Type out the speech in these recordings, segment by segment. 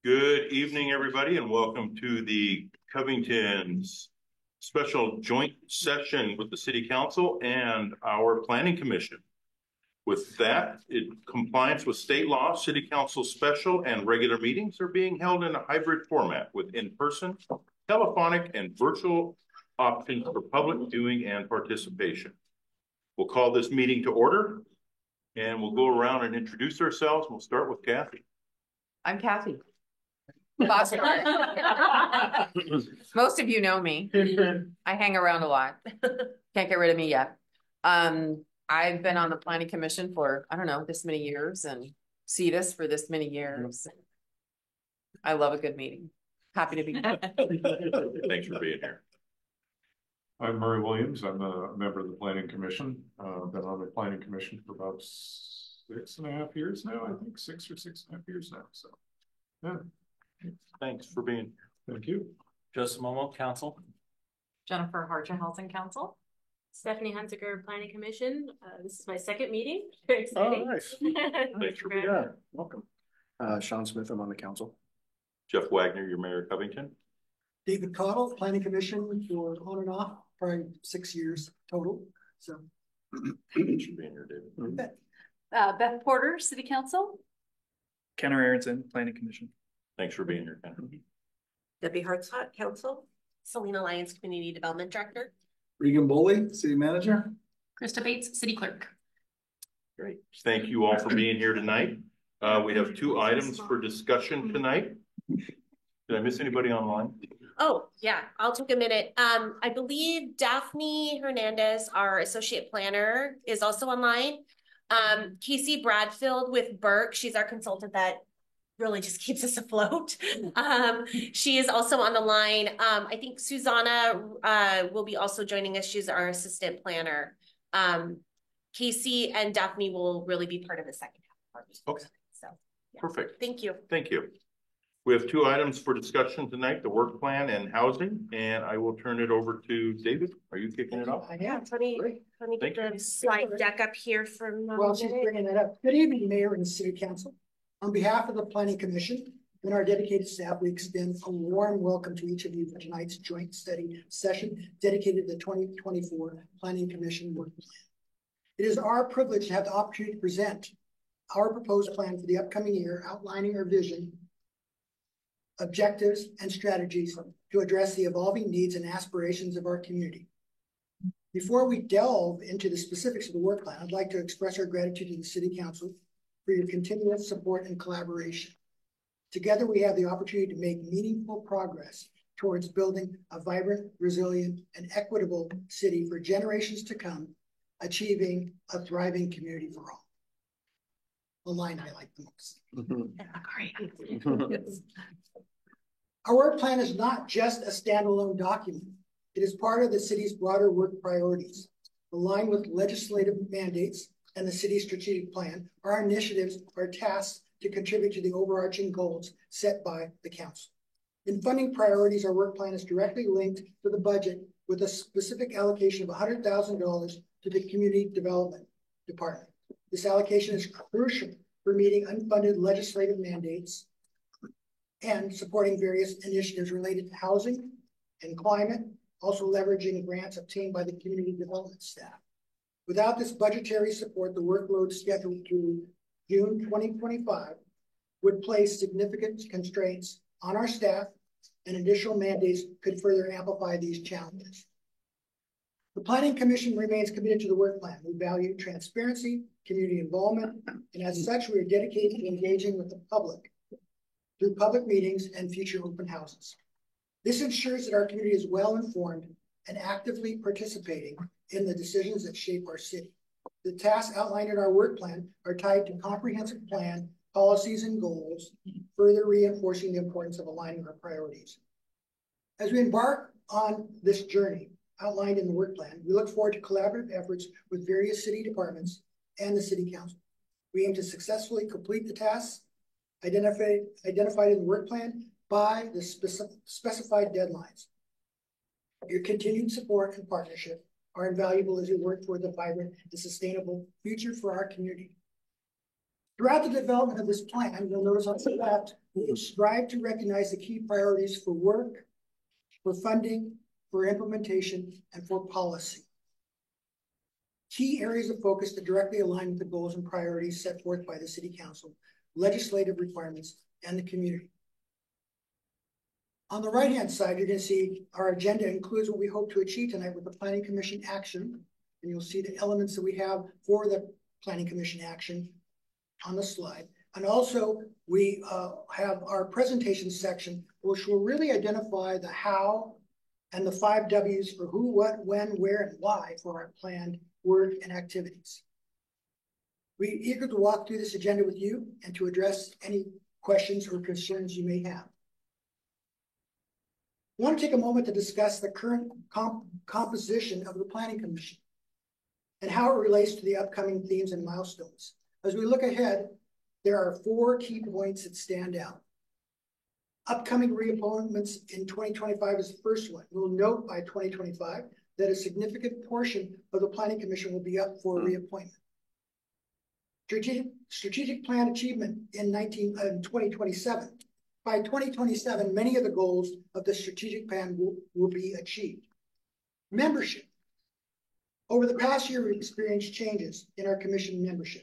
Good evening, everybody, and welcome to the Covington's special joint session with the City Council and our Planning Commission. With that, in compliance with state law, City Council special and regular meetings are being held in a hybrid format with in-person, telephonic, and virtual options for public viewing and participation. We'll call this meeting to order, and we'll go around and introduce ourselves. We'll start with Kathy. I'm Kathy. Most of you know me. I hang around a lot. Can't get rid of me yet. I've been on the Planning Commission for, I don't know, this many years, and CEDAS for this many years. I love a good meeting. Happy to be here. Thanks for being here. I'm Murray Williams. I'm a member of the Planning Commission. Been on the Planning Commission for about 6.5 years now. I think 6 or 6.5 years now. So, yeah. Thanks for being here. Thank you. Joseph Momo, Council. Jennifer Harcher, Housing Council. Stephanie Hunziker, Planning Commission. This is my second meeting. Very exciting. Oh, nice. Thanks for being Yeah, here. welcome. Sean Smith, I'm on the council. Jeff Wagner, your Mayor of Covington. David Cottle, Planning Commission for on and off, probably 6 years total. So Thanks for being here, David. Beth Porter, City Council. Kenner Aronson, Planning Commission. Thanks for being here, Ken. Debbie Hartshot, Council. Selena Lyons, Community Development Director. Regan Boley, City Manager. Krista Bates, City Clerk. Great. Thank you all for being here tonight. We have 2 items for discussion tonight. Did I miss anybody online? Oh, yeah, I'll take a minute. I believe Daphne Hernandez, our Associate Planner, is also online. Casey Bradfield with Burke, she's our consultant that really just keeps us afloat. She is also on the line. I think Susanna will be also joining us. She's our Assistant Planner. Casey and Daphne will really be part of the second half. Okay. So, yeah. Perfect. Thank you. Thank you. We have 2 items for discussion tonight, the work plan and housing, and I will turn it over to David. Are you kicking it off? Yeah, let me get the slide deck up here from. while she's bringing that up, good evening, Mayor and City Council. On behalf of the Planning Commission and our dedicated staff, we extend a warm welcome to each of you for tonight's joint study session dedicated to the 2024 Planning Commission work plan. It is our privilege to have the opportunity to present our proposed plan for the upcoming year, outlining our vision, objectives, and strategies to address the evolving needs and aspirations of our community. Before we delve into the specifics of the work plan, I'd like to express our gratitude to the City Council for your continuous support and collaboration. Together, we have the opportunity to make meaningful progress towards building a vibrant, resilient, and equitable city for generations to come, achieving a thriving community for all. The line I like the most. Great. Our work plan is not just a standalone document. It is part of the city's broader work priorities. Aligned with legislative mandates and the city's strategic plan, our initiatives are tasks to contribute to the overarching goals set by the council. In funding priorities, our work plan is directly linked to the budget with a specific allocation of $100,000 to the Community Development Department. This allocation is crucial for meeting unfunded legislative mandates and supporting various initiatives related to housing and climate, also leveraging grants obtained by the community development staff. Without this budgetary support, the workload scheduled through June 2025 would place significant constraints on our staff, and additional mandates could further amplify these challenges. The Planning Commission remains committed to the work plan. We value transparency, community involvement, and as such, we are dedicated to engaging with the public through public meetings and future open houses. This ensures that our community is well informed and actively participating in the decisions that shape our city. The tasks outlined in our work plan are tied to comprehensive plan, policies, and goals, further reinforcing the importance of aligning our priorities. As we embark on this journey outlined in the work plan, we look forward to collaborative efforts with various city departments and the City Council. We aim to successfully complete the tasks identified in the work plan by the specified deadlines. Your continued support and partnership are invaluable as we work toward a vibrant and sustainable future for our community. Throughout the development of this plan, you'll notice on the left, we will strive to recognize the key priorities for work, for funding, for implementation, and for policy. Key areas of focus to directly align with the goals and priorities set forth by the City Council, legislative requirements, and the community. On the right-hand side, you're going to see our agenda includes what we hope to achieve tonight with the Planning Commission action. And you'll see the elements that we have for the Planning Commission action on the slide. And also, we have our presentation section, which will really identify the how and the 5 W's for who, what, when, where, and why for our planned work and activities. We're eager to walk through this agenda with you and to address any questions or concerns you may have. I want to take a moment to discuss the current composition of the Planning Commission and how it relates to the upcoming themes and milestones. As we look ahead, there are 4 key points that stand out. Upcoming reappointments in 2025 is the first one. We'll note by 2025 that a significant portion of the Planning Commission will be up for reappointment. Strategic plan achievement in 2027. By 2027, many of the goals of the strategic plan will be achieved. Membership. Over the past year, we've experienced changes in our commission membership.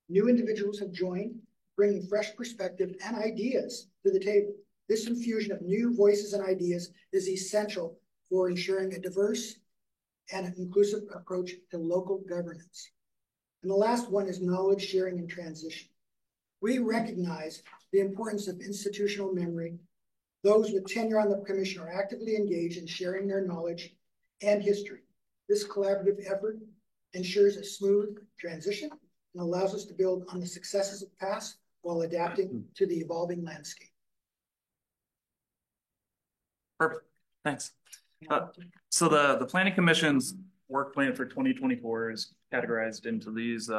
New individuals have joined, bringing fresh perspective and ideas to the table. This infusion of new voices and ideas is essential for ensuring a diverse and an inclusive approach to local governance. And the last one is knowledge sharing and transition. We recognize the importance of institutional memory. Those with tenure on the commission are actively engaged in sharing their knowledge and history. This collaborative effort ensures a smooth transition and allows us to build on the successes of the past while adapting to the evolving landscape. Perfect, thanks. So the Planning Commission's work plan for 2024 is categorized into these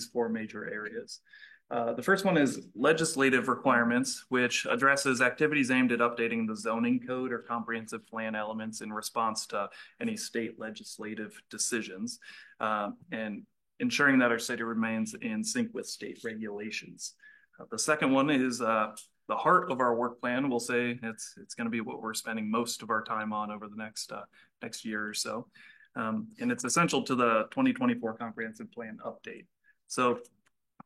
4 major areas. The first one is legislative requirements, which addresses activities aimed at updating the zoning code or comprehensive plan elements in response to any state legislative decisions, and ensuring that our city remains in sync with state regulations. The second one is the heart of our work plan. We'll say it's going to be what we're spending most of our time on over the next year or so. And it's essential to the 2024 comprehensive plan update. So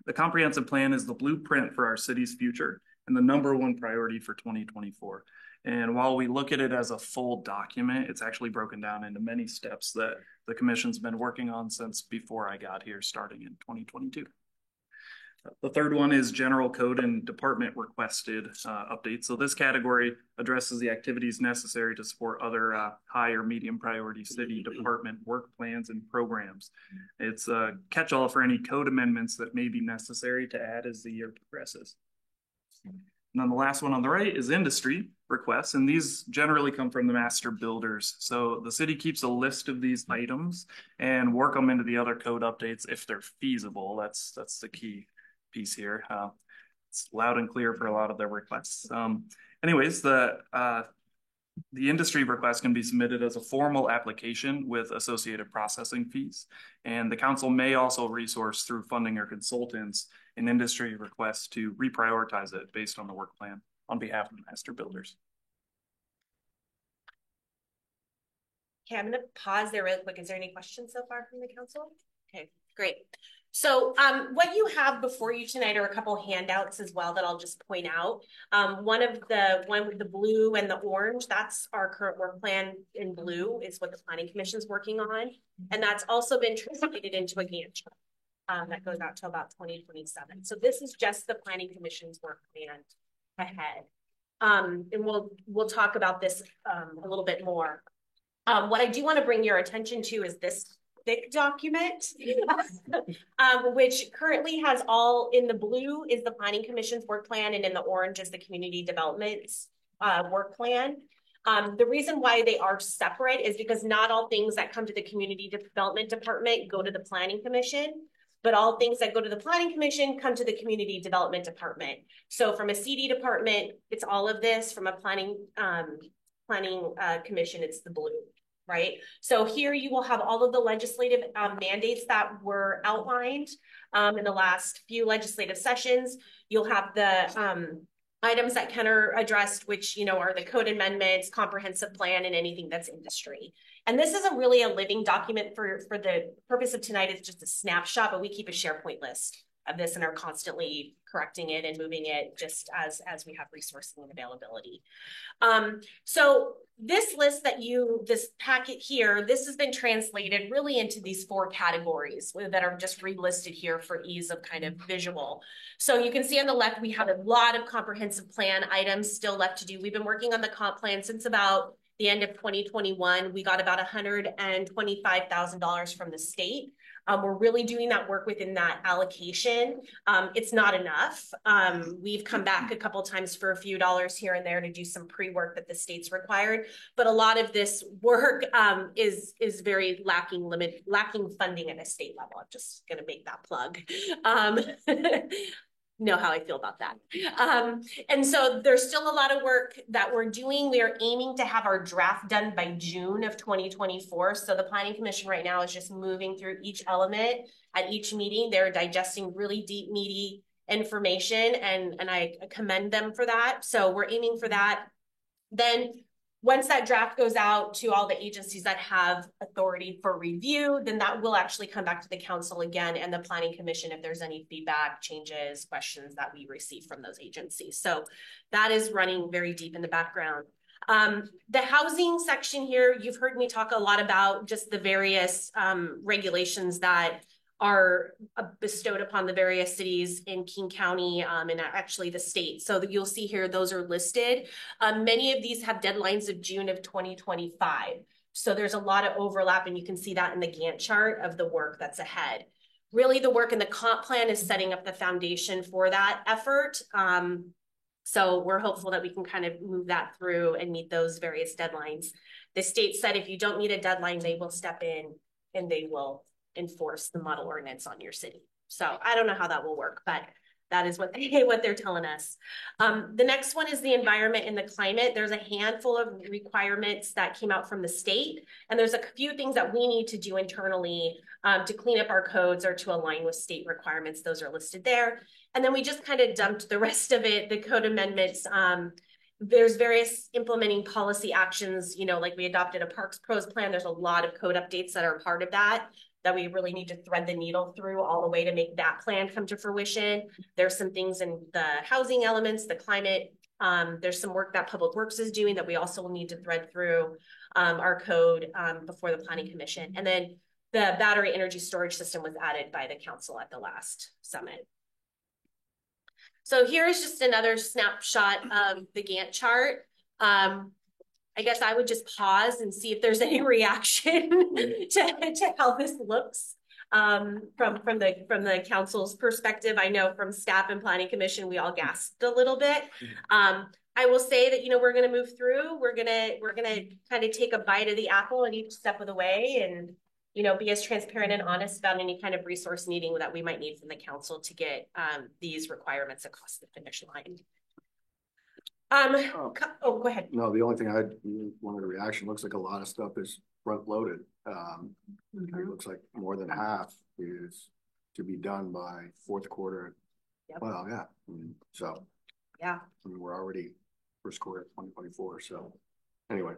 the comprehensive plan is the blueprint for our city's future and the #1 priority for 2024. And while we look at it as a full document, it's actually broken down into many steps that the commission's been working on since before I got here, starting in 2022. The third one is general code and department requested updates. So this category addresses the activities necessary to support other high or medium priority city department work plans and programs. It's a catch-all for any code amendments that may be necessary to add as the year progresses. And then the last one on the right is industry requests, and these generally come from the master builders. So the city keeps a list of these items and work them into the other code updates if they're feasible. That's the key piece here. It's loud and clear for a lot of their requests. Anyways, the industry request can be submitted as a formal application with associated processing fees. And the council may also resource through funding or consultants an industry request to reprioritize it based on the work plan on behalf of master builders. Okay, I'm going to pause there really quick. Is there any questions so far from the council? Okay, great. So what you have before you tonight are a couple handouts as well that I'll just point out. One with the blue and the orange, that's our current work plan in blue is what the Planning Commission is working on. And that's also been translated into a Gantt chart that goes out to about 2027. So this is just the Planning Commission's work plan ahead. And we'll talk about this a little bit more. What I do want to bring your attention to is this thick document, which currently has all in the blue is the Planning Commission's work plan and in the orange is the Community Development's work plan. The reason why they are separate is because not all things that come to the Community Development Department go to the Planning Commission, but all things that go to the Planning Commission come to the Community Development Department. So from a CD department, it's all of this. From a Planning Commission, it's the blue. right? So here you will have all of the legislative mandates that were outlined in the last few legislative sessions. You'll have the items that Ken addressed, which, you know, are the code amendments, comprehensive plan, and anything that's industry. And this isn't really a living document for the purpose of tonight. It's just a snapshot, but we keep a SharePoint list of this and are constantly correcting it and moving it just as we have resourcing and availability. So this list this packet here, this has been translated really into these 4 categories that are just relisted here for ease of kind of visual. So you can see on the left, we have a lot of comprehensive plan items still left to do. We've been working on the comp plan since about the end of 2021. We got about $125,000 from the state. We're really doing that work within that allocation. It's not enough. We've come back a couple times for a few dollars here and there to do some pre-work that the state's required, but a lot of this work is very lacking funding at a state level. I'm just gonna make that plug. Know how I feel about that. And so there's still a lot of work that we're doing. We are aiming to have our draft done by June of 2024. So the Planning Commission right now is just moving through each element at each meeting. They're digesting really deep, meaty information, and I commend them for that. So we're aiming for that. Then once that draft goes out to all the agencies that have authority for review, then that will actually come back to the council again and the Planning Commission if there's any feedback, changes, questions that we receive from those agencies. So that is running very deep in the background. The housing section here, you've heard me talk a lot about just the various regulations that are bestowed upon the various cities in King County and actually the state. So you'll see here, those are listed. Many of these have deadlines of June of 2025. So there's a lot of overlap, and you can see that in the Gantt chart of the work that's ahead. Really, the work in the comp plan is setting up the foundation for that effort. So we're hopeful that we can kind of move that through and meet those various deadlines. The state said if you don't meet a deadline, they will step in and they will enforce the model ordinance on your city. So I don't know how that will work, but that is what they're telling us. The next one is the environment and the climate. There's a handful of requirements that came out from the state, and there's a few things that we need to do internally to clean up our codes or to align with state requirements. Those are listed there. And then we just kind of dumped the rest of it, the code amendments. There's various implementing policy actions, you know, like we adopted a Parks Pros plan. There's a lot of code updates that are part of that we really need to thread the needle through all the way to make that plan come to fruition. There's some things in the housing elements, the climate. There's some work that Public Works is doing that we also will need to thread through our code before the Planning Commission. And then the battery energy storage system was added by the council at the last summit. So here is just another snapshot of the Gantt chart. I guess I would just pause and see if there's any reaction to how this looks from the council's perspective. I know from staff and Planning Commission, we all gasped a little bit. I will say that, you know, we're going to move through. We're going to kind of take a bite of the apple in each step of the way, and, you know, be as transparent and honest about any kind of resource needing that we might need from the council to get these requirements across the finish line. Go ahead. No, the only thing I wanted a reaction, looks like a lot of stuff is front loaded. It looks like more than half is to be done by fourth quarter. Yep. Well, yeah. So yeah, I mean, we're already first quarter of 2024. So anyway.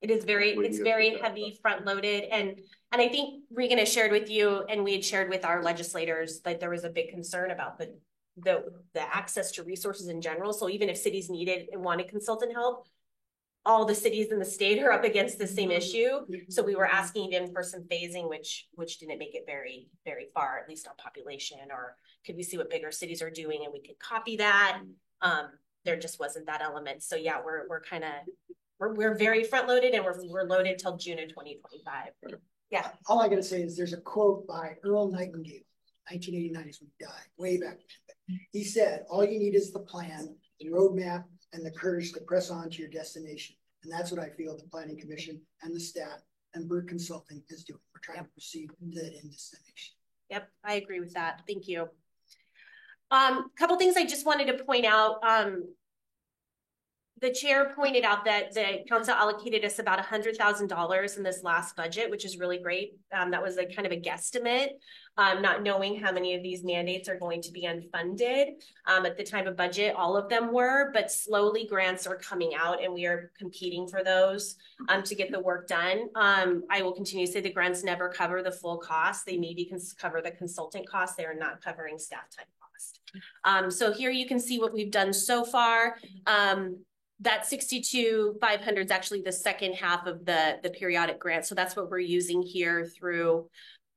It is it's very heavy front loaded. And I think Regan has shared with you, and we had shared with our legislators, that there was a big concern about the access to resources in general. So even if cities needed and wanted consultant help, all the cities in the state are up against the same issue. So we were asking them for some phasing, which didn't make it very, very far, at least on population, or could we see what bigger cities are doing and we could copy that? There just wasn't that element. So yeah, we're very front loaded, and we're loaded till June of 2025. Yeah. All I gotta say is there's a quote by Earl Nightingale, 1989 is when he died, way back. He said, all you need is the plan, the roadmap, and the courage to press on to your destination. And that's what I feel the Planning Commission and the staff and Burke Consulting is doing. We're trying to proceed to that end destination. Yep, I agree with that. Thank you. Couple things I just wanted to point out. the chair pointed out that the council allocated us about $100,000 in this last budget, which is really great. That was a kind of a guesstimate, not knowing how many of these mandates are going to be unfunded. At the time of budget, all of them were, but slowly grants are coming out and we are competing for those to get the work done. I will continue to say the grants never cover the full cost. They maybe cover the consultant cost. They are not covering staff time cost. So here you can see what we've done so far. That 62,500 is actually the second half of the periodic grant. So that's what we're using here through,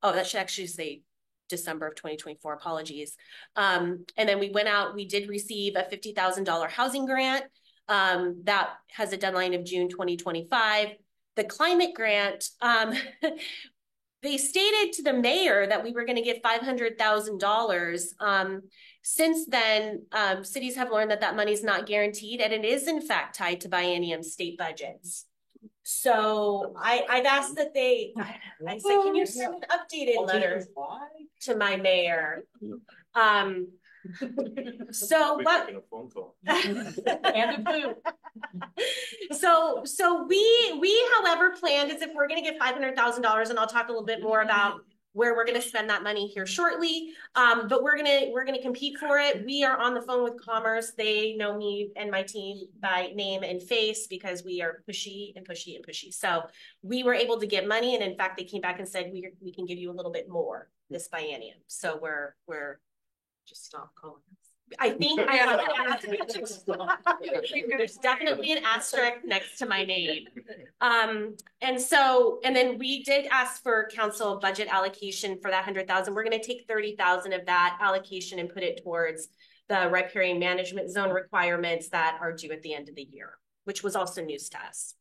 oh, that should actually say December of 2024, apologies. And then we went out, we did receive a $50,000 housing grant. That has a deadline of June 2025. The climate grant, they stated to the mayor that we were going to get $500,000. Since then, cities have learned that that money is not guaranteed, and it is in fact tied to biennium state budgets. So I've asked that I said, can you send an updated letter to my mayor? So what? So we however planned is if we're going to get $500,000, and I'll talk a little bit more about where we're going to spend that money here shortly. But we're going to compete for it. We are on the phone with Commerce. They know me and my team by name and face because we are pushy and pushy and pushy. So we were able to get money, and in fact, they came back and said we can give you a little bit more this biennium. So we're just stop calling us. I think there's definitely an asterisk next to my name. And then we did ask for council budget allocation for that 100,000. We're going to take 30,000 of that allocation and put it towards the riparian management zone requirements that are due at the end of the year, which was also news to us.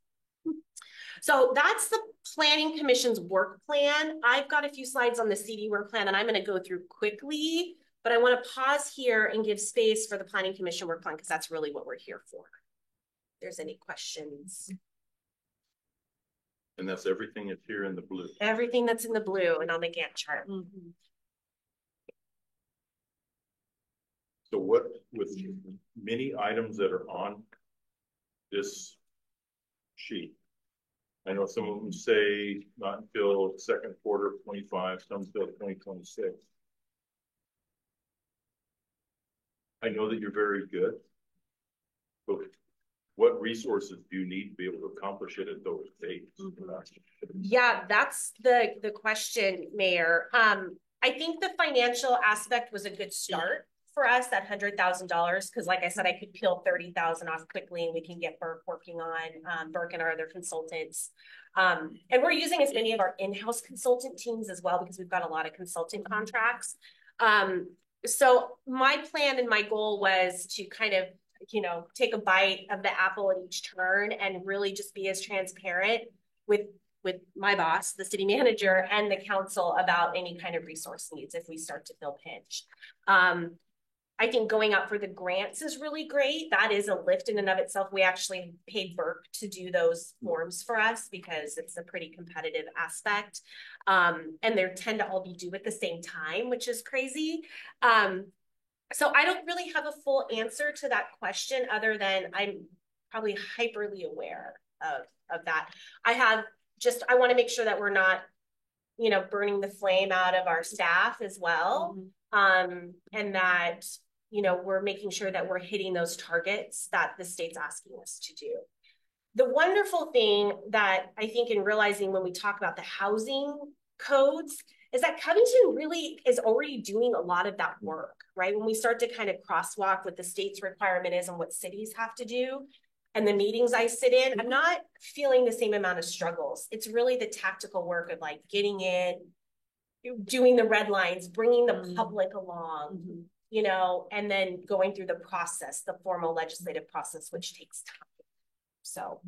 So that's the Planning Commission's work plan. I've got a few slides on the CD work plan that I'm going to go through quickly. But I want to pause here and give space for the Planning Commission work plan because that's really what we're here for. If there's any questions. And that's everything that's here in the blue. Everything that's in the blue and on the Gantt chart. Mm-hmm. So what, with many items that are on this sheet, I know some of them say not until second quarter of 25, some until 2026. I know that you're very good, but what resources do you need to be able to accomplish it at those dates? Yeah, that's the question, Mayor. I think the financial aspect was a good start for us, that $100,000, because like I said, I could peel 30,000 off quickly and we can get Burke working on Burke and our other consultants. And we're using as many of our in-house consultant teams as well, because we've got a lot of consulting contracts. So my plan and my goal was to kind of, take a bite of the apple at each turn and really just be as transparent with my boss, the city manager, and the council about any kind of resource needs if we start to feel pinched. I think going out for the grants is really great. That is a lift in and of itself. We actually paid Burke to do those forms for us because it's a pretty competitive aspect. And they tend to all be due at the same time, which is crazy. So I don't really have a full answer to that question other than I'm probably hyperly aware of that. I want to make sure that we're not, burning the flame out of our staff as well. And that, we're making sure that we're hitting those targets that the state's asking us to do. The wonderful thing that I think in realizing when we talk about the housing codes is that Covington really is already doing a lot of that work, right? When we start to kind of crosswalk what the state's requirement is and what cities have to do, and the meetings I sit in, I'm not feeling the same amount of struggles. It's really the tactical work of like getting in, doing the red lines, bringing the public along, and then going through the process, the formal legislative process, which takes time. So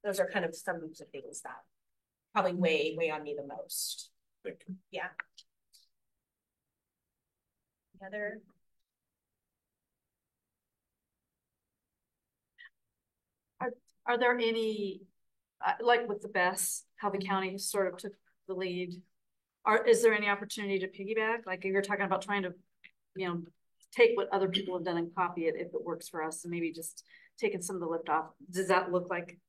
those are kind of some of the things that probably weigh on me the most. Thank you. Yeah. Other. Are there any, like with the BES, how the county sort of took the lead? Is there any opportunity to piggyback? Like you're talking about trying to, take what other people have done and copy it if it works for us, and maybe just taking some of the lift off. Does that look like?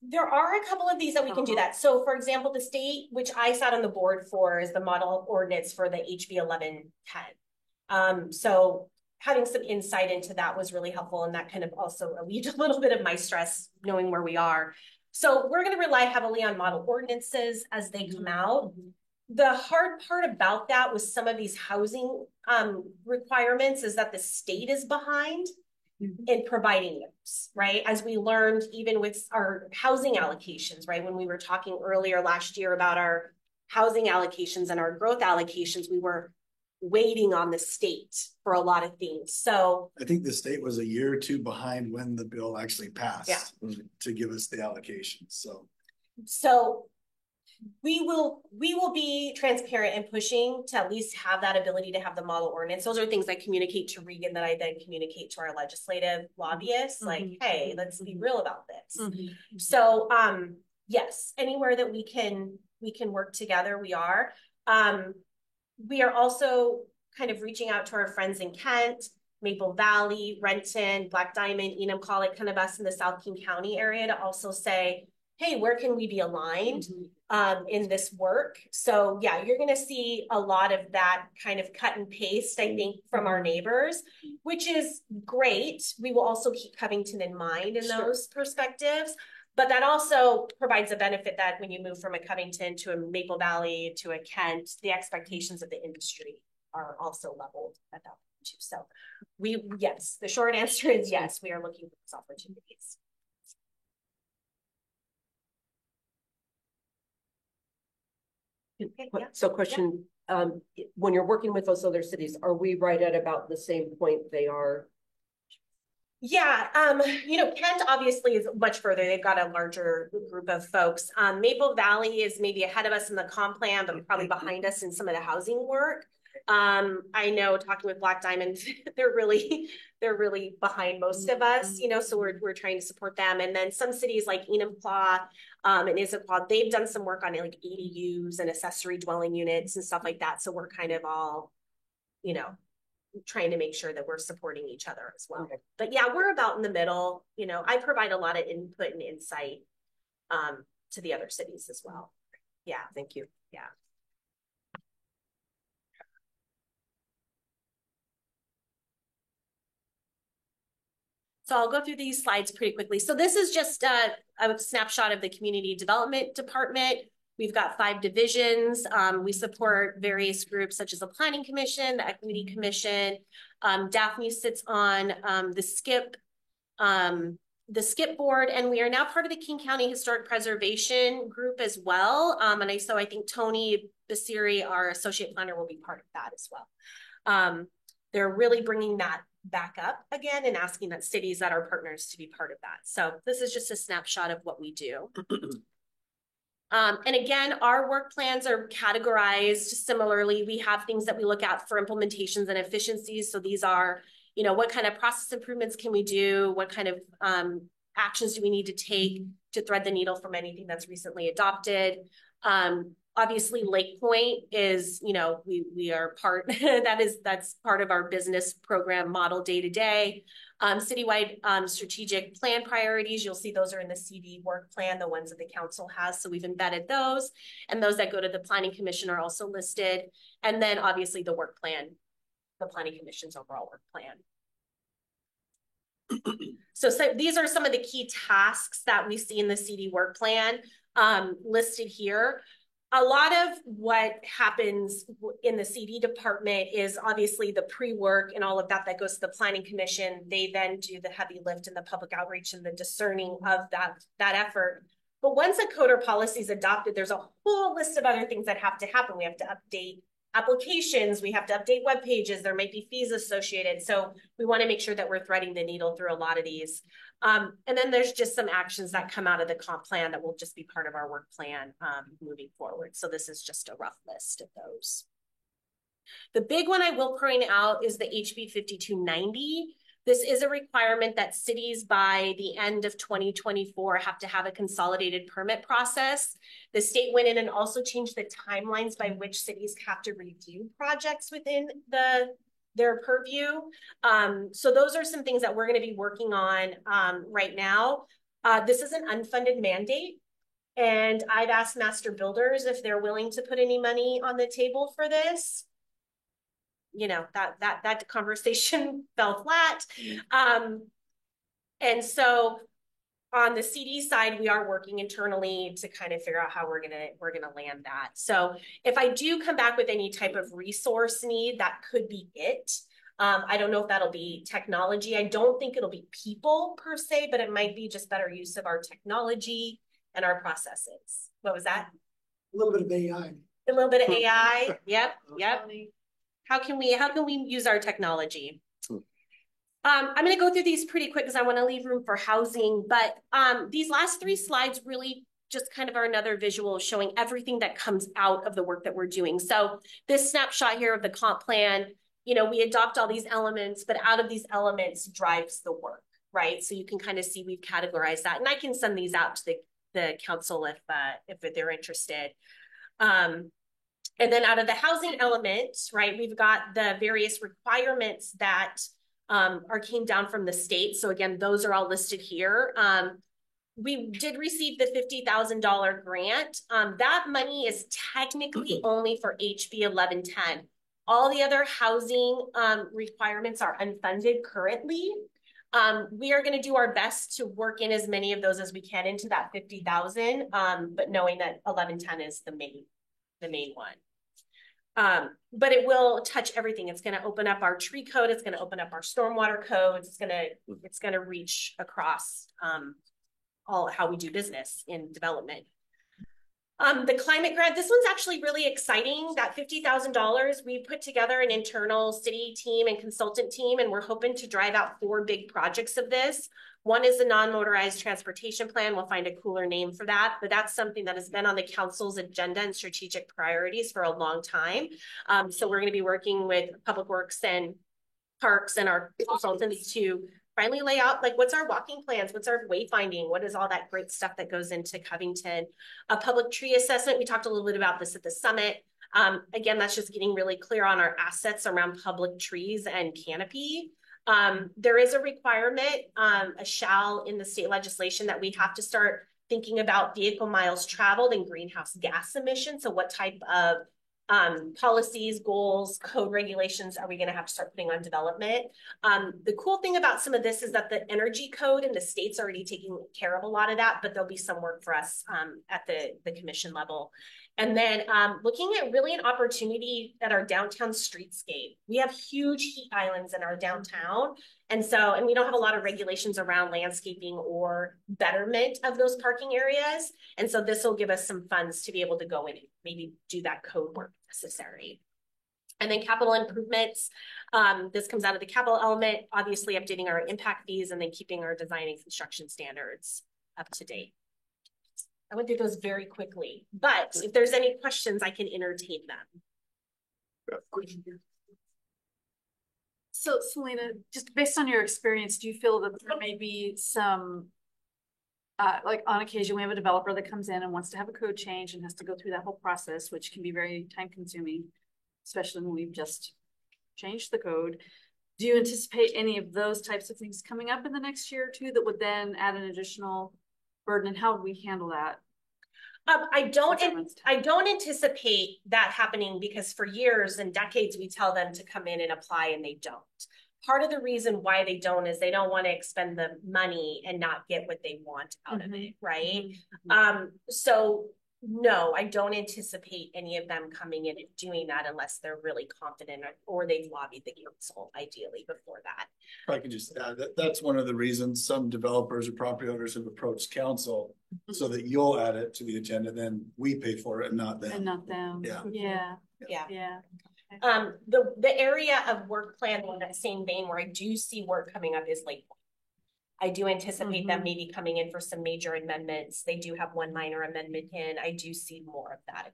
There are a couple of these that we can do that. So for example, the state, which I sat on the board for, is the model ordinance for the HB 1110. So having some insight into that was really helpful, and that kind of also relieved a little bit of my stress knowing where we are. So we're going to rely heavily on model ordinances as they come out. The hard part about that with some of these housing requirements is that the state is behind in providing those, right? As we learned, even with our housing allocations, right? When we were talking earlier last year about our housing allocations and our growth allocations, we were waiting on the state for a lot of things. So I think the state was a year or two behind when the bill actually passed to give us the allocation. So we will be transparent and pushing to at least have that ability to have the model ordinance. Those are things I communicate to Regan that I then communicate to our legislative lobbyists, like, hey, let's be real about this. So yes, anywhere that we can work together, we are. We are also kind of reaching out to our friends in Kent, Maple Valley, Renton, Black Diamond, Enumclaw, kind of us in the South King County area to also say, hey, where can we be aligned in this work? So yeah, you're going to see a lot of that kind of cut and paste, I think, from our neighbors, which is great. We will also keep Covington in mind in those perspectives. But that also provides a benefit that when you move from a Covington to a Maple Valley to a Kent, the expectations of the industry are also leveled at that point too. So yes, the short answer is yes, we are looking for these opportunities. So question, when you're working with those other cities, are we right at about the same point they are? Yeah, Kent obviously is much further. They've got a larger group of folks. Maple Valley is maybe ahead of us in the comp plan, but probably behind us in some of the housing work. I know talking with Black Diamond, they're really behind most of us, so we're trying to support them. And then some cities like Enumclaw and Issaquah, they've done some work on like ADUs and accessory dwelling units and stuff like that. So we're kind of all, trying to make sure that we're supporting each other as well. Okay. But yeah, we're about in the middle. I provide a lot of input and insight to the other cities as well. Yeah. Thank you. Yeah. So I'll go through these slides pretty quickly. So this is just a snapshot of the Community Development Department. We've got 5 divisions. We support various groups such as the Planning Commission, the Equity Commission. Daphne sits on the SCIP board, and we are now part of the King County Historic Preservation group as well. So I think Tony Basiri, our associate planner, will be part of that as well. They're really bringing that back up again and asking that cities that are partners to be part of that. So this is just a snapshot of what we do. And again, our work plans are categorized similarly. We have things that we look at for implementations and efficiencies. So these are, what kind of process improvements can we do? What kind of actions do we need to take to thread the needle from anything that's recently adopted? Obviously, Lake Point is, we are part, that's part of our business program model day to day. Citywide strategic plan priorities, you'll see those are in the CD work plan, the ones that the council has. So we've embedded those, and those that go to the Planning Commission are also listed. And then obviously the work plan, the Planning Commission's overall work plan. So these are some of the key tasks that we see in the CD work plan listed here. A lot of what happens in the CD department is obviously the pre-work and all of that goes to the Planning Commission. They then do the heavy lift and the public outreach and the discerning of that effort. But once a code or policy is adopted, there's a whole list of other things that have to happen. We have to update applications, we have to update web pages, there might be fees associated. So we want to make sure that we're threading the needle through a lot of these. And then there's just some actions that come out of the comp plan that will just be part of our work plan moving forward. So this is just a rough list of those. The big one I will point out is the HB 5290. This is a requirement that cities by the end of 2024 have to have a consolidated permit process. The state went in and also changed the timelines by which cities have to review projects within the their purview. So those are some things that we're going to be working on right now. This is an unfunded mandate. And I've asked master builders if they're willing to put any money on the table for this. You know, that conversation fell flat. And so on the CD side, we are working internally to kind of figure out how we're gonna land that. So if I do come back with any type of resource need, that could be it. I don't know if that'll be technology. I don't think it'll be people per se, but it might be just better use of our technology and our processes. What was that? A little bit of AI. A little bit of AI. Yep. How can we use our technology? I'm going to go through these pretty quick because I want to leave room for housing. But these last 3 slides really just kind of are another visual showing everything that comes out of the work that we're doing. So this snapshot here of the comp plan, you know, we adopt all these elements, but out of these elements drives the work, right? So you can kind of see we've categorized that, and I can send these out to the council if they're interested. And then out of the housing elements, right, we've got the various requirements that came down from the state. So again, those are all listed here. We did receive the $50,000 grant. That money is technically only for HB 1110. All the other housing requirements are unfunded currently. We are going to do our best to work in as many of those as we can into that 50,000, but knowing that 1110 is the main one. But it will touch everything. It's going to open up our tree code. It's going to open up our stormwater codes. It's going to reach across all how we do business in development. The climate grant, this one's actually really exciting. That $50,000, we put together an internal city team and consultant team, and we're hoping to drive out 4 big projects of this. One is the non-motorized transportation plan. We'll find a cooler name for that, but that's something that has been on the council's agenda and strategic priorities for a long time. So we're going to be working with Public Works and Parks and our consultants to finally lay out, like, what's our walking plans? What's our wayfinding? What is all that great stuff that goes into Covington? A public tree assessment. We talked a little bit about this at the summit. Again, that's just getting really clear on our assets around public trees and canopy. There is a requirement, a shall in the state legislation that we have to start thinking about vehicle miles traveled and greenhouse gas emissions. So what type of policies, goals, code regulations are we going to have to start putting on development? The cool thing about some of this is that the energy code in the state's already taking care of a lot of that, but there'll be some work for us at the commission level. And then looking at really an opportunity at our downtown streetscape. We have huge heat islands in our downtown. And we don't have a lot of regulations around landscaping or betterment of those parking areas. And so this will give us some funds to be able to go in and maybe do that code work necessary. And then capital improvements. This comes out of the capital element, obviously updating our impact fees and then keeping our design and construction standards up to date. I went through those very quickly, but if there's any questions, I can entertain them. So Selena, just based on your experience, do you feel that there may be some, like on occasion, we have a developer that comes in and wants to have a code change and has to go through that whole process, which can be very time consuming, especially when we've just changed the code. Do you anticipate any of those types of things coming up in the next year or two that would then add an additional burden, and how would we handle that? I don't anticipate that happening because for years and decades, we tell them to come in and apply and they don't. Part of the reason why they don't is they don't want to expend the money and not get what they want out of it, right? So no, I don't anticipate any of them coming in and doing that unless they're really confident or they've lobbied the council ideally before that. If I could just add that that's one of the reasons some developers or property owners have approached council so that you'll add it to the agenda, then we pay for it and not them. And not them. Yeah. The area of work plan in that same vein where I do see work coming up is Lake Point. I do anticipate them maybe coming in for some major amendments. They do have one minor amendment in. I do see more of that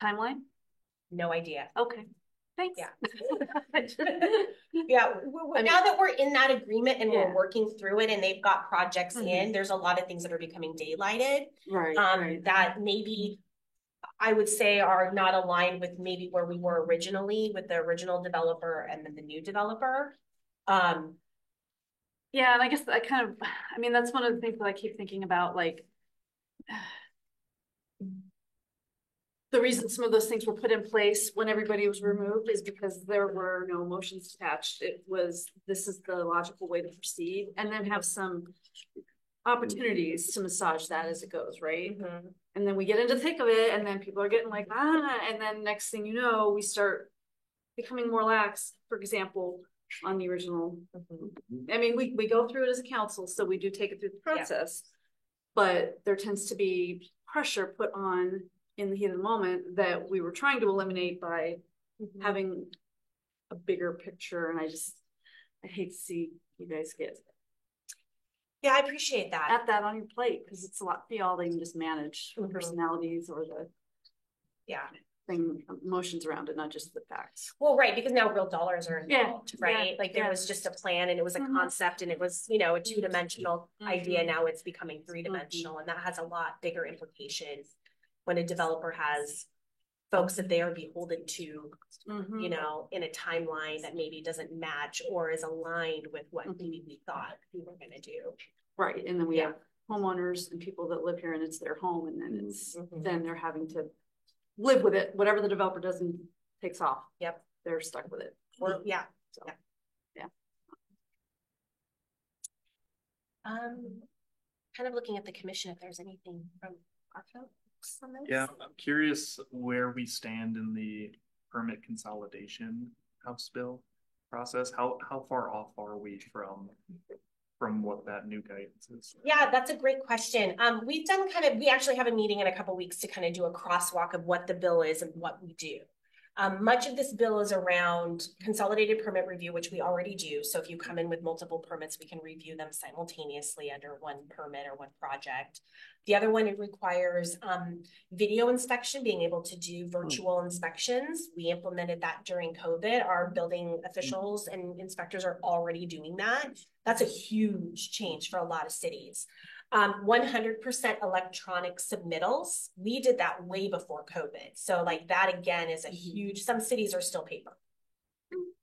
occurring. Timeline? No idea. Okay. Thanks. Yeah. Now that we're in that agreement and we're working through it and they've got projects in, there's a lot of things that are becoming daylighted. Right. That maybe I would say are not aligned with maybe where we were originally with the original developer and then the new developer. Yeah, and I guess I mean, that's one of the things that I keep thinking about, like, the reason some of those things were put in place when everybody was removed is because there were no motions attached. It was, this is the logical way to proceed, and then have some opportunities to massage that as it goes, right? Mm-hmm. And then we get into the thick of it, and then people are getting like, and then next thing you know, we start becoming more lax, for example, on the original. Mm-hmm. I mean, we go through it as a council, so we do take it through the process, but there tends to be pressure put on in the heat of the moment that we were trying to eliminate by having a bigger picture. And I hate to see you guys get I appreciate that. At that on your plate, because it's a lot for y'all to even just manage personalities or the emotions around it, not just the facts. Well, right, because now real dollars are involved, right? Yeah, like there was just a plan and it was a concept and it was, you know, a two-dimensional idea. Now it's becoming three-dimensional, and that has a lot bigger implications when a developer has folks that they are beholden to, you know, in a timeline that maybe doesn't match or is aligned with what maybe we thought we were going to do. Right, and then we have homeowners and people that live here and it's their home, and then it's then they're having to live with it. Whatever the developer does and takes off. Yep, they're stuck with it. Well, yeah. Kind of looking at the commission if there's anything from our folks on this. Yeah, I'm curious where we stand in the permit consolidation House bill process. How far off are we from what that new guidance is? Yeah, that's a great question. We actually have a meeting in a couple of weeks to kind of do a crosswalk of what the bill is and what we do. Much of this bill is around consolidated permit review, which we already do. So if you come in with multiple permits, we can review them simultaneously under one permit or one project. The other one, it requires video inspection, being able to do virtual inspections. We implemented that during COVID. Our building officials and inspectors are already doing that. That's a huge change for a lot of cities. 100% electronic submittals. We did that way before COVID. So like that again is a huge, some cities are still paper,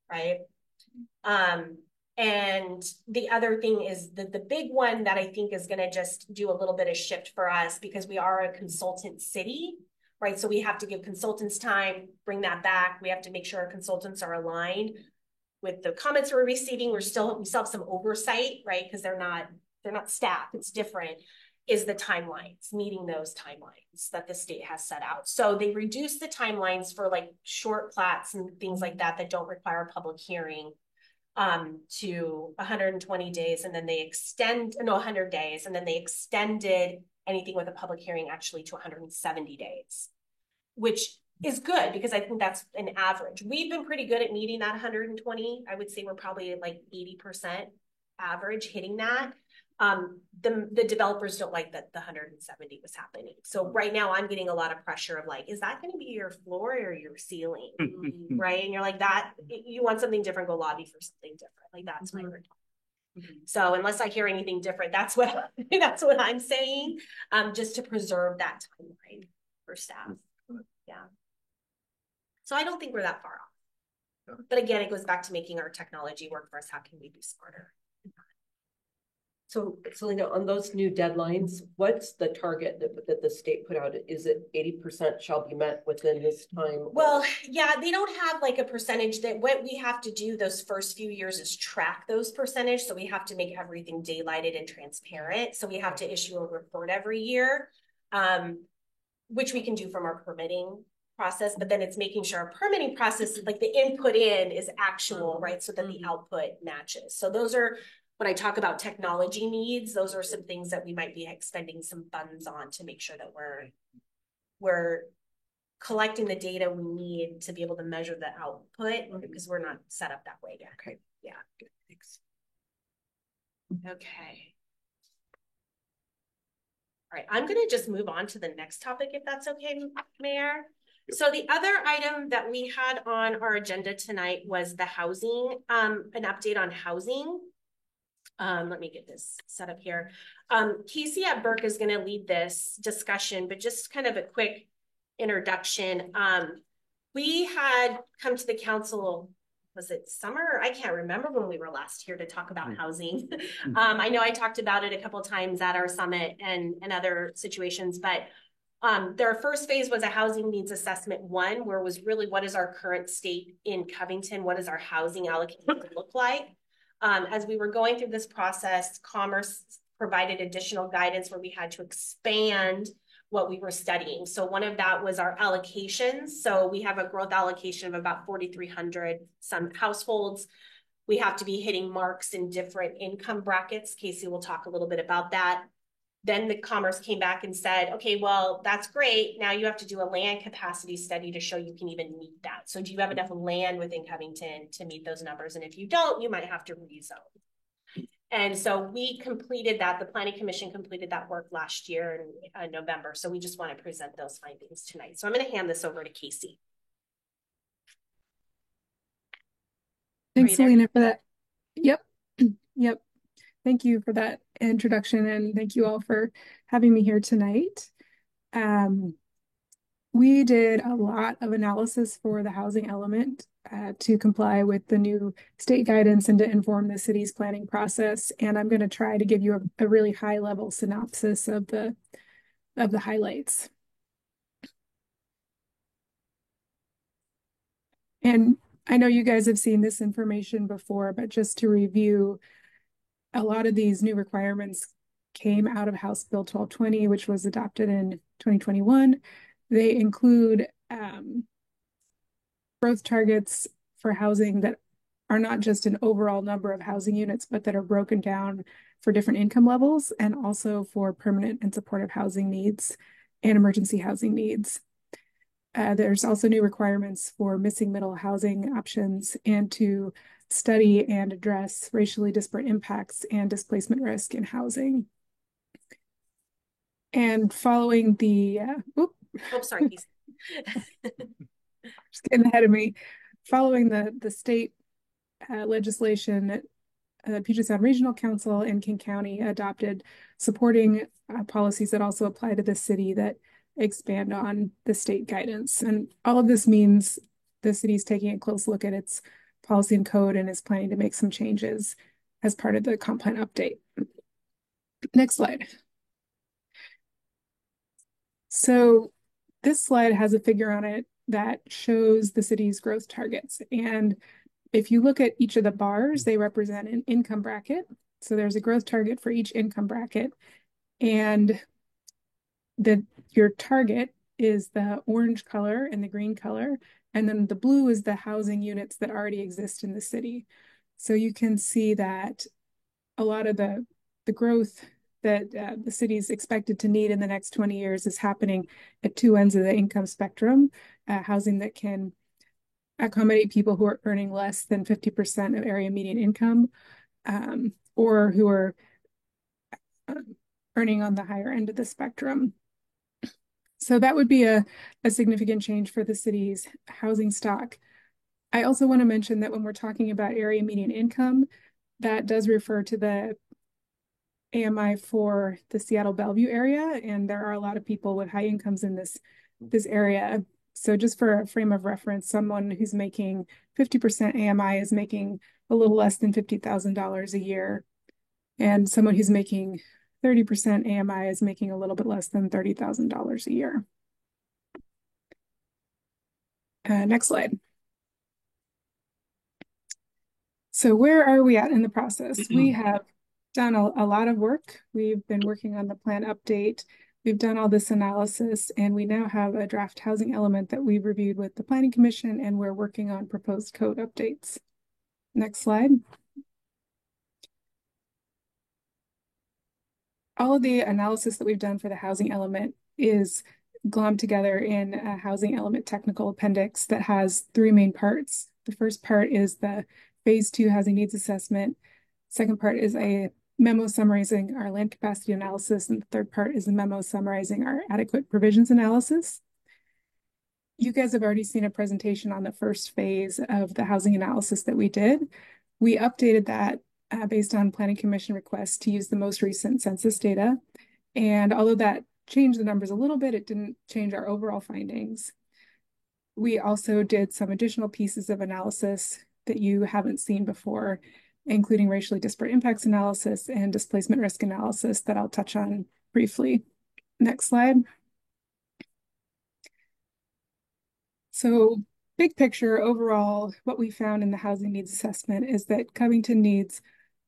right? And the other thing is the big one that I think is gonna just do a little bit of shift for us, because we are a consultant city, right? So we have to give consultants time, bring that back. We have to make sure our consultants are aligned with the comments we're receiving. We still have some oversight, right? Because they're not staff, it's different, is the timelines, meeting those timelines that the state has set out. So they reduce the timelines for like short plats and things like that that don't require a public hearing to 120 days. And then they 100 days. And then they extended anything with a public hearing actually to 170 days, which is good because I think that's an average. We've been pretty good at meeting that 120. I would say we're probably like 80% average hitting that. The developers don't like that the 170 was happening. So right now I'm getting a lot of pressure of like, is that going to be your floor or your ceiling? Right? And you're like, that you want something different, go lobby for something different. Like that's my word. So unless I hear anything different, that's what I'm saying. Just to preserve that timeline for staff. Yeah. So I don't think we're that far off. But again, it goes back to making our technology work for us. How can we be smarter? So Selena, on those new deadlines, what's the target that the state put out? Is it 80% shall be met within this time? Well, yeah, they don't have like a percentage. That what we have to do those first few years is track those percentage. So we have to make everything daylighted and transparent. So we have to issue a report every year, which we can do from our permitting process, but then it's making sure our permitting process, like the input in is actual, right? So that the output matches. So those are, when I talk about technology needs, those are some things that we might be expending some funds on to make sure that we're collecting the data we need to be able to measure the output, because we're not set up that way yet. Okay. Yeah. Good. Thanks. Okay. All right. I'm going to just move on to the next topic, if that's okay, Mayor. So the other item that we had on our agenda tonight was the housing, an update on housing. Let me get this set up here. Casey at Burke is going to lead this discussion, but just kind of a quick introduction. We had come to the council, was it summer? I can't remember when we were last here to talk about housing. I know I talked about it a couple of times at our summit and other situations, but their first phase was a housing needs assessment 1, where it was really what is our current state in Covington? What does our housing allocation look like? As we were going through this process, Commerce provided additional guidance where we had to expand what we were studying. So one of that was our allocations. So we have a growth allocation of about 4,300 some households. We have to be hitting marks in different income brackets. Casey will talk a little bit about that. Then the Commerce came back and said, okay, well, that's great. Now you have to do a land capacity study to show you can even meet that. So do you have enough land within Covington to meet those numbers? And if you don't, you might have to rezone. And so we completed that. The Planning Commission completed that work last year in November. So we just want to present those findings tonight. So I'm going to hand this over to Casey. Thanks, Selena, for that. Yep. Yep. Thank you for that introduction, and thank you all for having me here tonight. We did a lot of analysis for the housing element to comply with the new state guidance and to inform the city's planning process. And I'm going to try to give you a really high-level synopsis of the highlights. And I know you guys have seen this information before, but just to review, a lot of these new requirements came out of House Bill 1220, which was adopted in 2021. They include growth targets for housing that are not just an overall number of housing units, but that are broken down for different income levels and also for permanent and supportive housing needs and emergency housing needs. There's also new requirements for missing middle housing options and to study and address racially disparate impacts and displacement risk in housing. And following the, sorry. Just getting ahead of me. Following the state legislation, Puget Sound Regional Council and King County adopted supporting policies that also apply to the city that expand on the state guidance. And all of this means the city's taking a close look at its policy and code and is planning to make some changes as part of the comp plan update. Next slide. So this slide has a figure on it that shows the city's growth targets. And if you look at each of the bars, they represent an income bracket. So there's a growth target for each income bracket. And your target is the orange color and the green color. And then the blue is the housing units that already exist in the city. So you can see that a lot of the growth that the city is expected to need in the next 20 years is happening at two ends of the income spectrum, housing that can accommodate people who are earning less than 50% of area median income, or who are earning on the higher end of the spectrum. So that would be a significant change for the city's housing stock. I also want to mention that when we're talking about area median income, that does refer to the AMI for the Seattle Bellevue area, and there are a lot of people with high incomes in this area. So just for a frame of reference, someone who's making 50% AMI is making a little less than $50,000 a year, and someone who's making 30% AMI is making a little bit less than $30,000 a year. Next slide. So where are we at in the process? We have done a lot of work. We've been working on the plan update. We've done all this analysis, and we now have a draft housing element that we've reviewed with the Planning Commission, and we're working on proposed code updates. Next slide. All of the analysis that we've done for the housing element is glommed together in a housing element technical appendix that has three main parts. The first part is the phase 2 housing needs assessment. Second part is a memo summarizing our land capacity analysis. And the third part is a memo summarizing our adequate provisions analysis. You guys have already seen a presentation on the first phase of the housing analysis that we did. We updated that based on Planning Commission requests to use the most recent census data. And although that changed the numbers a little bit. It didn't change our overall findings. We also did some additional pieces of analysis that you haven't seen before, including racially disparate impacts analysis and displacement risk analysis that I'll touch on briefly. Next slide. So big picture, overall, what we found in the housing needs assessment is that Covington needs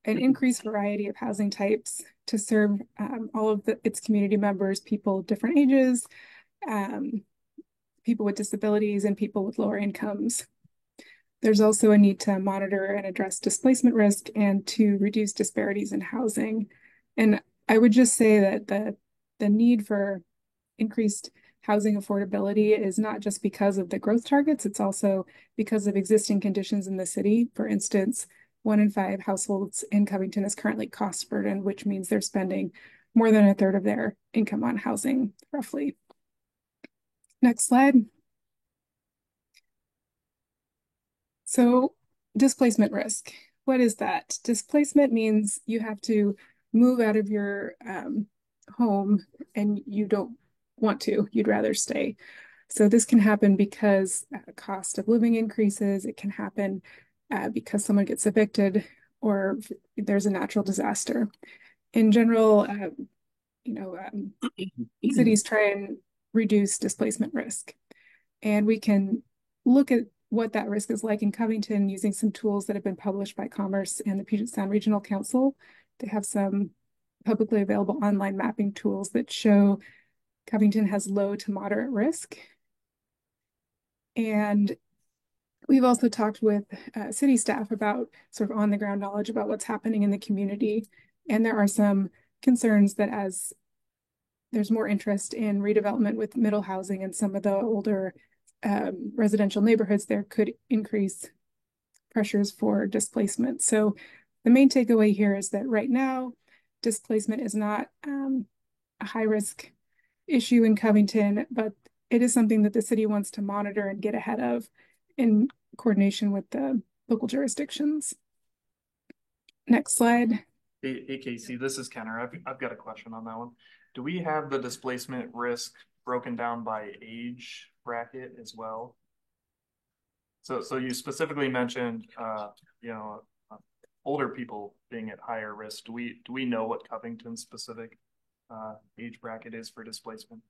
an increased variety of housing types to serve all of its community members, people of different ages, people with disabilities, and people with lower incomes. There's also a need to monitor and address displacement risk and to reduce disparities in housing. And I would just say that the need for increased housing affordability is not just because of the growth targets, it's also because of existing conditions in the city. For instance, 1 in 5 households in Covington is currently cost burdened, which means they're spending more than a third of their income on housing, roughly. Next slide. So displacement risk, what is that? Displacement means you have to move out of your home and you don't want to, you'd rather stay. So this can happen because cost of living increases. It can happen because someone gets evicted or there's a natural disaster. In general, cities try and reduce displacement risk. And we can look at what that risk is like in Covington using some tools that have been published by Commerce and the Puget Sound Regional Council. They have some publicly available online mapping tools that show Covington has low to moderate risk. And we've also talked with city staff about sort of on the ground knowledge about what's happening in the community. And there are some concerns that as there's more interest in redevelopment with middle housing and some of the older residential neighborhoods, there could increase pressures for displacement. So the main takeaway here is that right now, displacement is not a high risk issue in Covington, but it is something that the city wants to monitor and get ahead of in coordination with the local jurisdictions. Next slide. Hey, Casey, this is Kenner. I've got a question on that one. Do we have the displacement risk broken down by age bracket as well? So you specifically mentioned, older people being at higher risk. Do we know what Covington's specific age bracket is for displacement?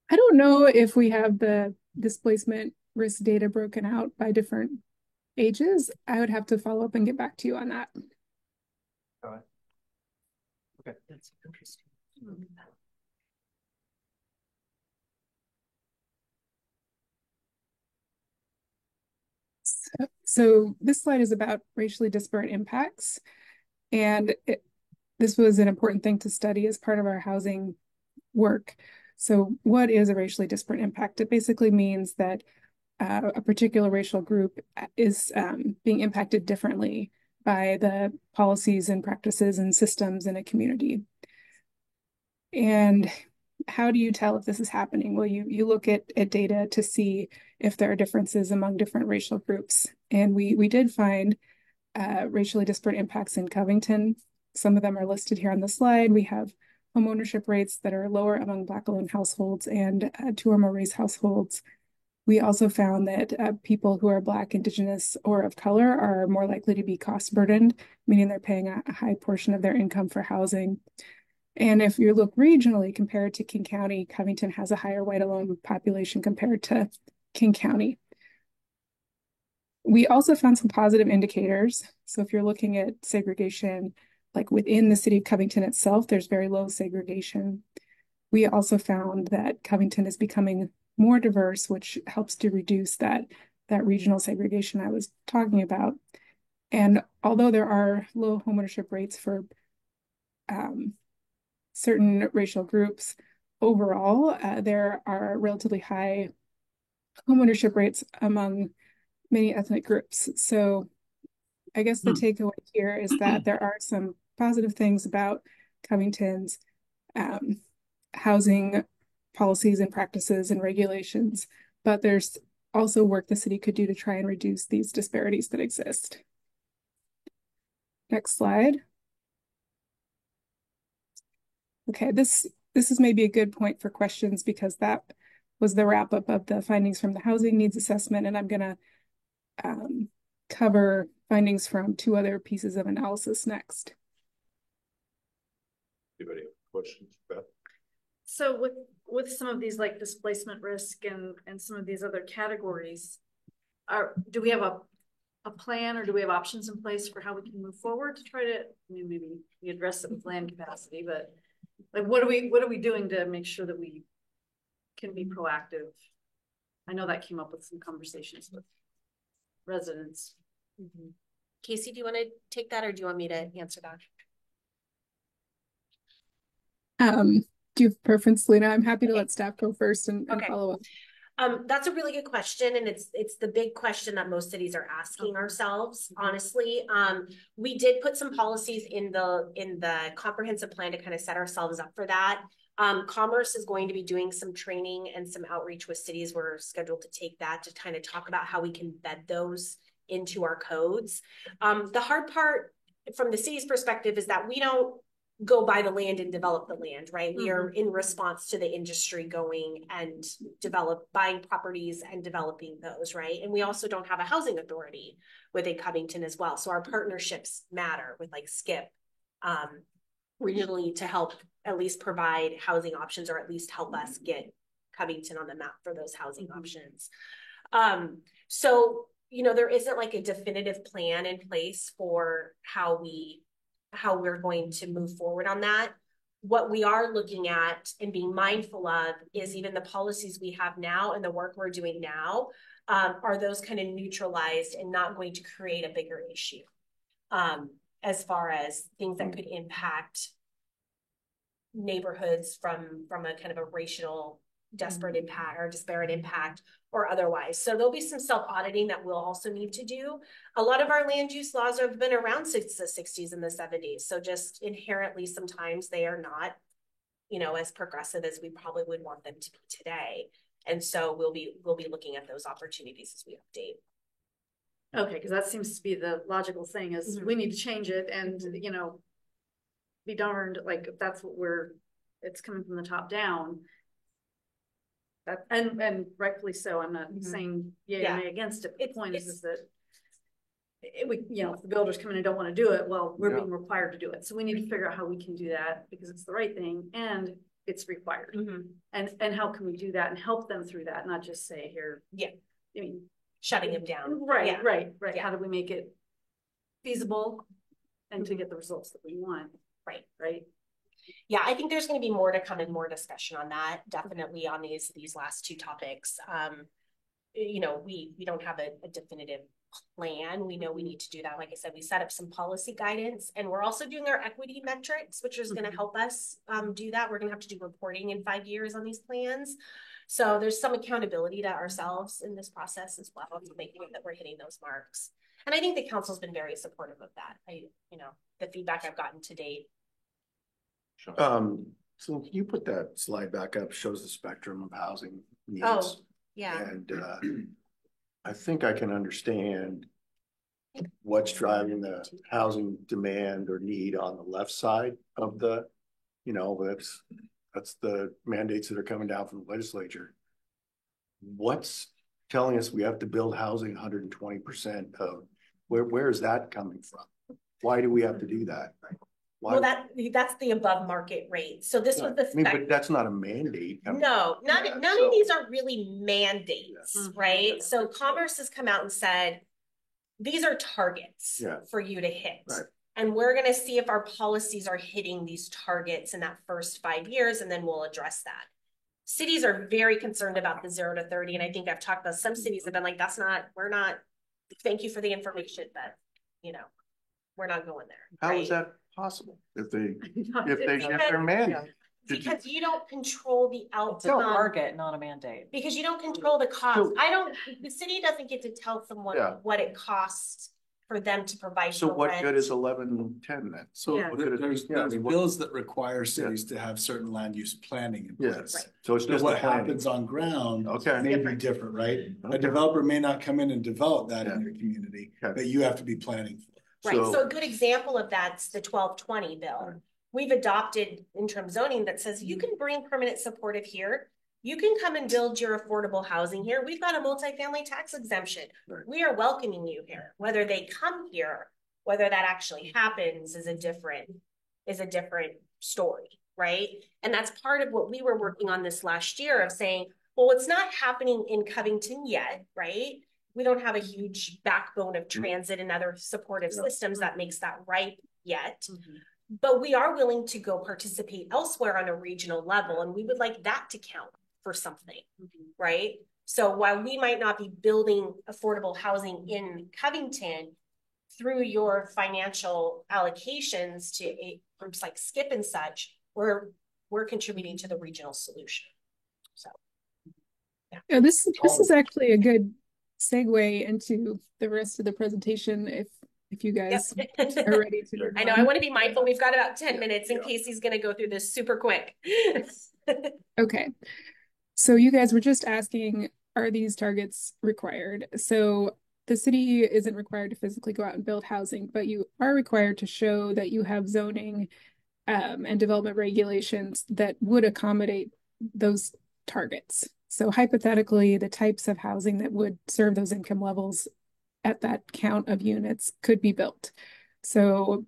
I don't know if we have the displacement risk data broken out by different ages. I would have to follow up and get back to you on that. All right. Okay. That's interesting. So this slide is about racially disparate impacts. And this was an important thing to study as part of our housing work. So what is a racially disparate impact? It basically means that a particular racial group is being impacted differently by the policies and practices and systems in a community. And how do you tell if this is happening? Well, you look at data to see if there are differences among different racial groups. And we did find racially disparate impacts in Covington. Some of them are listed here on the slide. We have home ownership rates that are lower among Black alone households and 2 or more race households. We also found that people who are Black, Indigenous, or of color are more likely to be cost burdened, meaning they're paying a high portion of their income for housing. And if you look regionally compared to King County, Covington has a higher white alone population compared to King County. We also found some positive indicators. So if you're looking at segregation, like within the city of Covington itself, there's very low segregation. We also found that Covington is becoming more diverse, which helps to reduce that regional segregation I was talking about. And although there are low homeownership rates for certain racial groups, overall, there are relatively high homeownership rates among many ethnic groups. So I guess the takeaway here is that there are some positive things about Covington's housing policies and practices and regulations, but there's also work the city could do to try and reduce these disparities that exist. Next slide. Okay, this this is maybe a good point for questions because that was the wrap up of the findings from the housing needs assessment. And I'm going to cover findings from 2 other pieces of analysis next. Anybody have questions, Beth? So with some of these like displacement risk and some of these other categories, do we have a plan or do we have options in place for how we can move forward to try to, I mean, maybe we address it with land capacity, but like what are we doing to make sure that we can be proactive? I know that came up with some conversations with residents. Mm-hmm. Casey, do you want to take that or do you want me to answer that? Do you have preference, Lena? I'm happy to let staff go first and follow up. That's a really good question, and it's the big question that most cities are asking ourselves, honestly. We did put some policies in the comprehensive plan to kind of set ourselves up for that. Commerce is going to be doing some training and some outreach with cities. We're scheduled to take that to kind of talk about how we can embed those into our codes. The hard part from the city's perspective is that we don't go buy the land and develop the land, right? We are in response to the industry going and buying properties and developing those, right? And we also don't have a housing authority within Covington as well. So our partnerships matter with like SCIP regionally to help at least provide housing options or at least help us get Covington on the map for those housing options. So, you know, there isn't like a definitive plan in place for how we're going to move forward on that. What we are looking at and being mindful of is even the policies we have now and the work we're doing now, are those kind of neutralized and not going to create a bigger issue as far as things that could impact neighborhoods from a kind of a racial disparate impact or otherwise. So there'll be some self-auditing that we'll also need to do. A lot of our land use laws have been around since the 60s and the 70s. So just inherently, sometimes they are not, you know, as progressive as we probably would want them to be today. And so we'll be looking at those opportunities as we update. Okay, because that seems to be the logical thing is we need to change it and, you know, be darned, like if that's what it's coming from the top down. That, and rightfully so. I'm not saying yay or nay against it. The point is that you know, if the builders come in and don't want to do it, well, we're being required to do it. So we need to figure out how we can do that because it's the right thing and it's required. And how can we do that and help them through that, not just say here. I mean, shutting them down. Right. How do we make it feasible and to get the results that we want? Right. Yeah, I think there's going to be more to come and more discussion on that. Definitely on these last 2 topics. You know, we don't have a definitive plan. We know we need to do that. Like I said, we set up some policy guidance and we're also doing our equity metrics, which is going to help us do that. We're going to have to do reporting in 5 years on these plans. So there's some accountability to ourselves in this process as well to make sure that we're hitting those marks. And I think the council's been very supportive of that. You know, the feedback I've gotten to date. So can you put that slide back up? Shows the spectrum of housing needs. Oh, yeah. And I think I can understand what's driving the housing demand or need on the left side of the, you know, that's the mandates that are coming down from the legislature. What's telling us we have to build housing 120% of where is that coming from? Why do we have to do that? Why? Well, that's the above market rate. So this was the but that's not a mandate. No, none of these are really mandates, right? So Commerce has come out and said, these are targets for you to hit. Right. And we're going to see if our policies are hitting these targets in that first 5 years, and then we'll address that. Cities are very concerned about the 0 to 30. And I think I've talked about some cities have been like, we're not, thank you for the information, but you know, we're not going there. How is that possible if they shift their mandate? Because you don't control the outcome. It's a target, not a mandate. Because you don't control the cost. The city doesn't get to tell someone what it costs for them to provide. So what good is 1110 then? So there's bills that require cities to have certain land use planning in place. Right. So it's just what happens on ground may be different, right? A developer may not come in and develop that in your community, but you have to be planning for it. Right. So a good example of that's the 1220 bill. we've adopted interim zoning that says you can bring permanent supportive here. You can come and build your affordable housing here. We've got a multifamily tax exemption. Right. We are welcoming you here. Whether they come here, whether that actually happens is a different story, right? And that's part of what we were working on this last year of saying, well, it's not happening in Covington yet, right? We don't have a huge backbone of transit and other supportive systems that makes that ripe yet. But we are willing to go participate elsewhere on a regional level, and we would like that to count for something, right? So while we might not be building affordable housing in Covington, through your financial allocations to groups like Skip and such, we're contributing to the regional solution. So yeah, this is actually a good segue into the rest of the presentation if you guys are ready to. I know, I want to be mindful. We've got about 10 minutes in case he's going to go through this super quick. Okay. So you guys were just asking, are these targets required? So the city isn't required to physically go out and build housing, but you are required to show that you have zoning and development regulations that would accommodate those targets. So hypothetically, the types of housing that would serve those income levels at that count of units could be built. So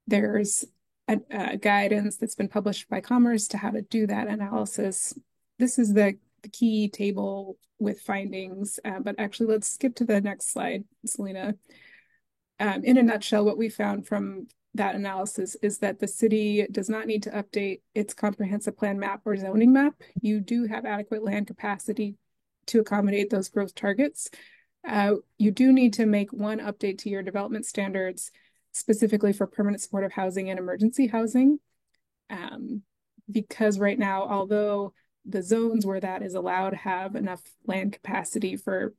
there's a guidance that's been published by Commerce to how to do that analysis. This is the key table with findings, but actually let's skip to the next slide, Selena. In a nutshell, what we found from that analysis is that the city does not need to update its comprehensive plan map or zoning map. You do have adequate land capacity to accommodate those growth targets. You do need to make one update to your development standards, specifically for permanent supportive housing and emergency housing. Because right now, although the zones where that is allowed have enough land capacity for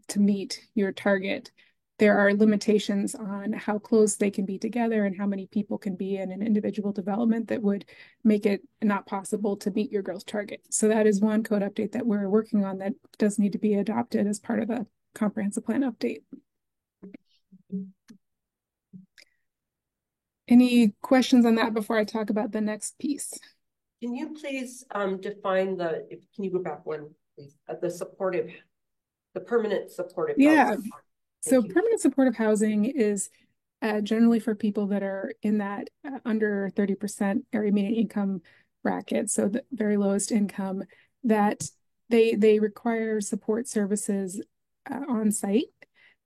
to meet your target, there are limitations on how close they can be together and how many people can be in an individual development that would make it not possible to meet your growth target. So that is one code update that we're working on that does need to be adopted as part of the comprehensive plan update. Any questions on that before I talk about the next piece? Can you please define can you go back one, please, the permanent supportive yeah. housing? So permanent supportive housing is generally for people that are in that under 30% area median income bracket, so the very lowest income, that they require support services on site